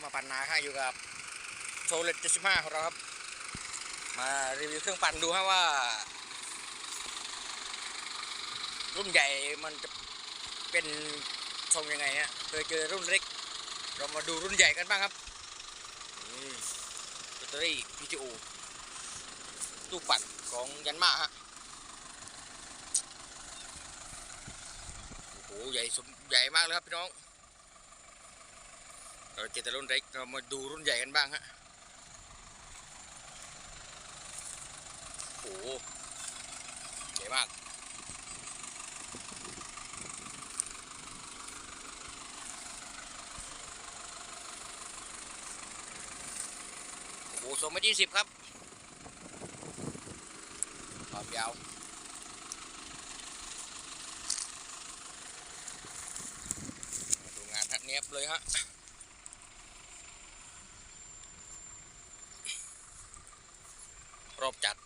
มาปั่นนาค่ะอยู่กับโชว์เล็ต75ของเราครับมารีวิวเครื่องปั่นดูฮะว่ารุ่นใหญ่มันจะเป็นทรงยังไงฮะเคยเจอรุ่นเล็กเรามาดูรุ่นใหญ่กันบ้างครับแบตเตอรี่ PTO ตู้ปั่นของยันมาฮะโอ้โหใหญ่มากเลยครับพี่น้องเราเจอแต่รุ่นเล็กเรามาดูรุ่นใหญ่กันบ้างฮะโอ้โหใหญ่มากโอ้โห2 เมตร 20ครับความยาวดูงานฮะเนียบเลยฮะรอบจัด